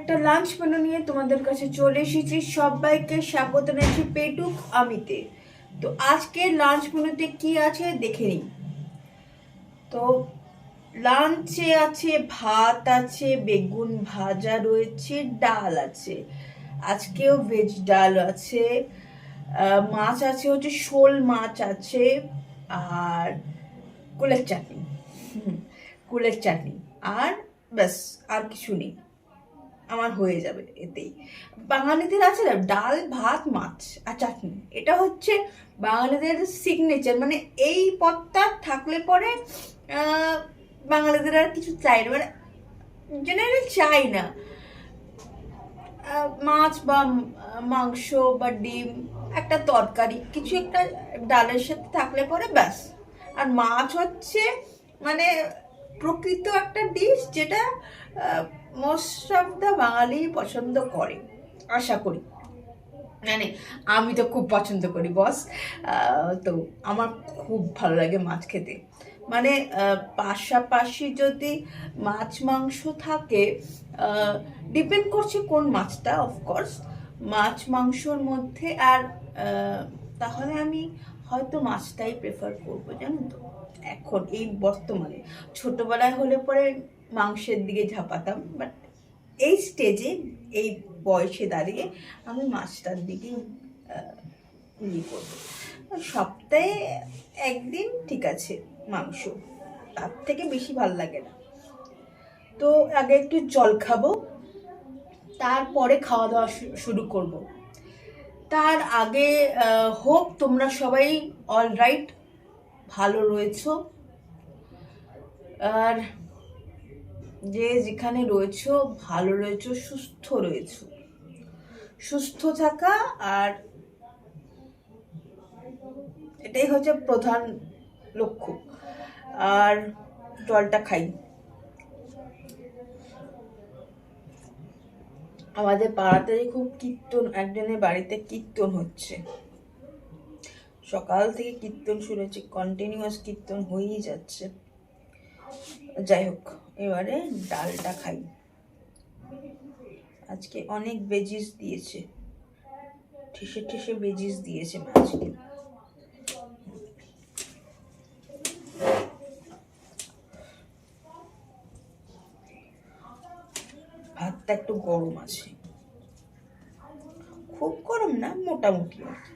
একটা lunch menu নিয়ে তোমাদের কাছে চলে এসেছি। সবাইকে স্বাগত জানাচ্ছি পেটুক আমিতে। তো আজকে লাঞ্চ মেনুতে কি আছে দেখে নিই। তো লাঞ্চে আছে ভাত আছে, বেগুন ভাজা রয়েছে, ডাল আছে, আজকেও ভেজ ডাল আছে, মাছ আছে, হচ্ছে শোল মাছ আছে, আর কুলের চাটনি। কুলের চাটনি আর ব্যাস, আর কিছু নেই, আমার হয়ে যাবে এতেই। বাঙালিদের আছে না ডাল ভাত মাছ আর চাটনি, এটা হচ্ছে বাঙালিদের সিগনেচার। মানে এই পদটা থাকলে পরে বাঙালিদের আর কিছু চাই না, মানে জেনারেলি চাই না। মাছ বা মাংস বা ডিম, একটা তরকারি কিছু একটা ডালের সাথে থাকলে পরে ব্যাস। আর মাছ হচ্ছে মানে প্রকৃত একটা ডিশ, যেটা মোস্ট অফ দ্য বাঙালি পছন্দ করে আশা করি। মানে আমি তো খুব পছন্দ করি বস। তো আমার খুব ভালো লাগে মাছ খেতে। মানে পাশাপাশি যদি মাছ মাংস থাকে, ডিপেন্ড করছে কোন মাছটা অফকোর্স, মাছ মাংসর মধ্যে আর তাহলে আমি হয়তো মাছটাই প্রেফার করবো, জানো তো। এখন এই বর্তমানে, ছোটবেলায় হলে পরে মাংসের দিকে ঝাঁপাতাম, বাট এই স্টেজে, এই বয়সে দাঁড়িয়ে আমি মাছটার দিকে ইয়ে করবো। সপ্তাহে একদিন ঠিক আছে মাংস, তার থেকে বেশি ভাল লাগে না। তো আগে একটু জল খাবো, তারপরে খাওয়া দাওয়া শুরু করব। তার আগে হোপ তোমরা সবাই অল রাইট, ভালো রয়েছো। আর যে যেখানে রয়েছো ভালো রয়েছো, সুস্থ রয়েছো। সুস্থ থাকা আর এটাই হচ্ছে প্রধান লক্ষ্য। আর জলটা খাই। আমাদের পাড়াতে খুব কীর্তন, একজনের বাড়িতে কীর্তন হচ্ছে, সকাল থেকে কীর্তন শুনেছি, কন্টিনিউয়াস কীর্তন হয়েই যাচ্ছে। যাই হোক, এবারে ডালটা খাই। আজকে অনেক ভেজিস দিয়েছে, ঠেসে ঠেসে ভেজিস দিয়েছে আজকে। ভাতটা একটু গরম আছে, খুব গরম না, মোটামুটি আর কি।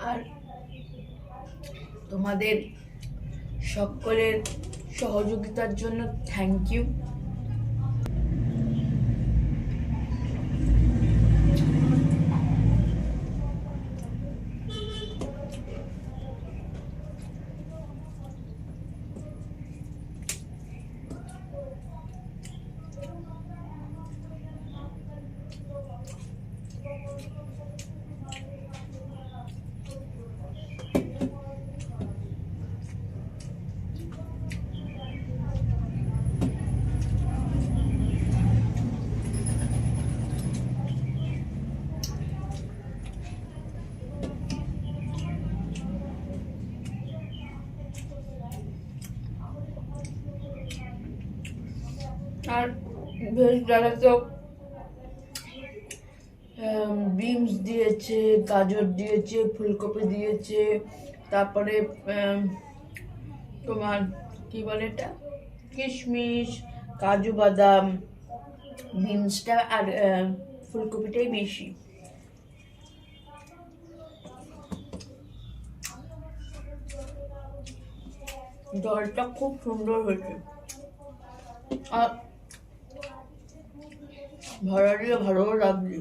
আর তোমাদের সকলের সহযোগিতার জন্য থ্যাংক ইউ। আর ভেজ ডালে তো বিনস দিয়েছে, গাজর দিয়েছে, ফুলকপি দিয়েছে, তারপরে তোমার কি বলে এটা, কিশমিশ, কাজু বাদাম, বিনসটা আর ফুলকপিটাই বেশি। জলটা খুব সুন্দর হয়েছে, আর ভাড়া দিয়ে ভালোও লাগছে।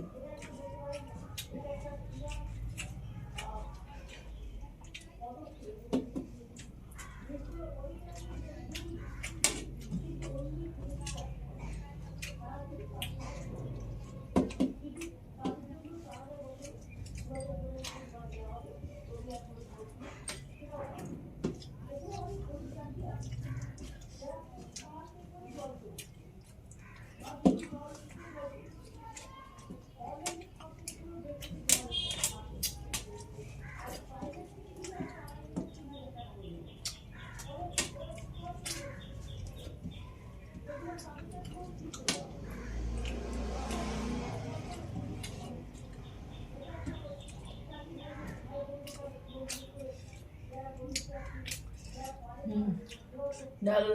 ডাল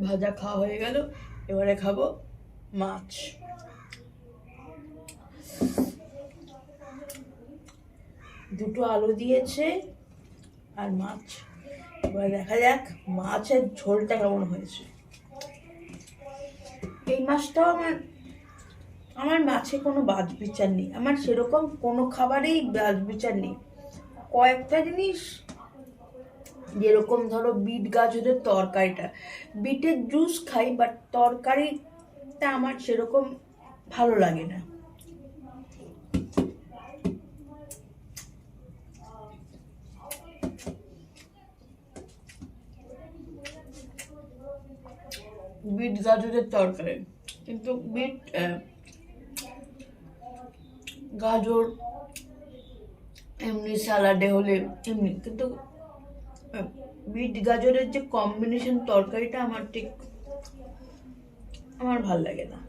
ভাজা খাওয়া হয়ে গেল, এবারে খাবো মাছ। দুটো আলু দিয়েছে আর মাছ। এবার দেখা যাক মাছের ঝোলটা কেমন হয়েছে। এই মাছটাও আমার মাছে কোনো বাদ বিচার নেই, আমার সেরকম কোনো খাবারেই বাদ বিচার নেই। কয়েকটা জিনিস, যেরকম ধরো বিট গাজরের তরকারিটা, বিটের জুস খাই, বাট তরকারিটা আমার সেরকম ভালো লাগে না। বিট গাজরের তরকারি, কিন্তু বিট গাজর এমনি স্যালাডে হলে এমনি, কিন্তু বিট গাজরের যে কম্বিনেশন তরকারিটা আমার ভাল লাগে না।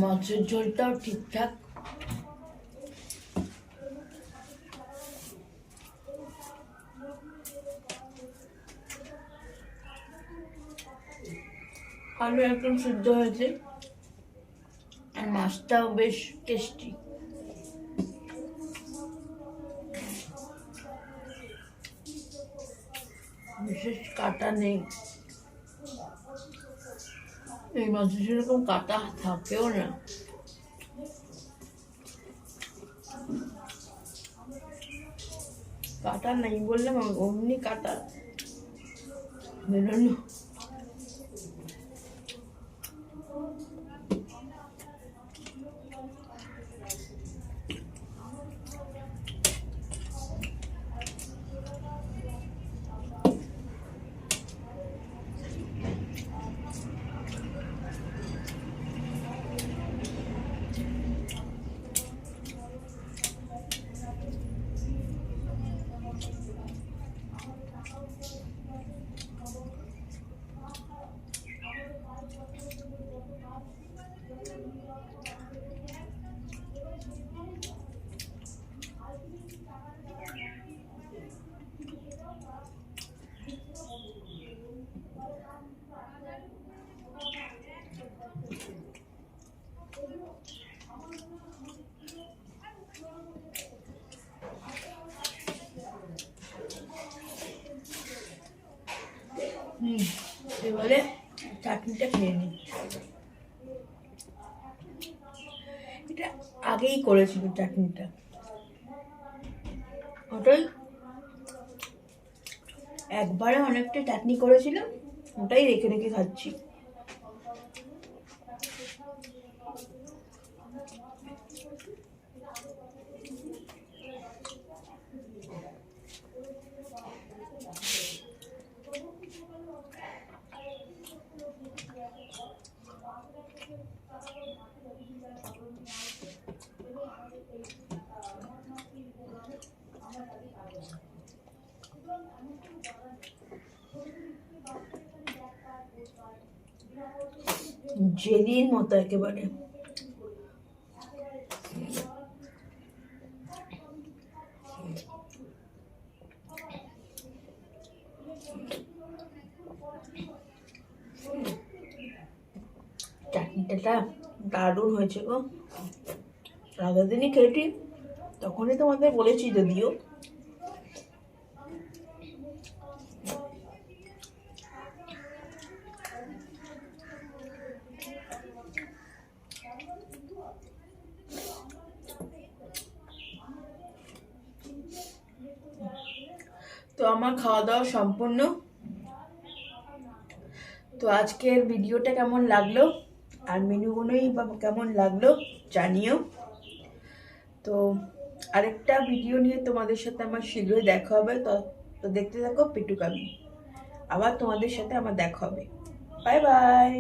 মাছের ঝোলটাও ঠিকঠাক। আলু একদম সিদ্ধ হয়েছে, আর মাছটাও বেশ টেস্টি। বিশেষ কাটা নেই, এই মাছে সেরকম কাটা থাকেও না। কাটা নেই বললাম, অমনি কাটা বেরোলো। এটা আগেই করেছিল চাটনিটা, ওটাই একবারে অনেকটা চাটনি করেছিলাম, ওটাই রেখে রেখে খাচ্ছি। জেলির মতো একেবারে। চাটনিটা দারুণ হয়েছে গো, আগের দিনই খেয়েছি, তখনই তোমাদের বলেছি যদিও। তো আমার খাওয়া দাওয়া সম্পূর্ণ। তো আজকের ভিডিওটা কেমন লাগলো আর মেনুগুলোই বা কেমন লাগলো জানিও। তো আরেকটা ভিডিও নিয়ে তোমাদের সাথে আমার শীঘ্রই দেখা হবে। তো দেখতে থাকো পেটুকামি, আবার তোমাদের সাথে আমার দেখা হবে। Bye bye.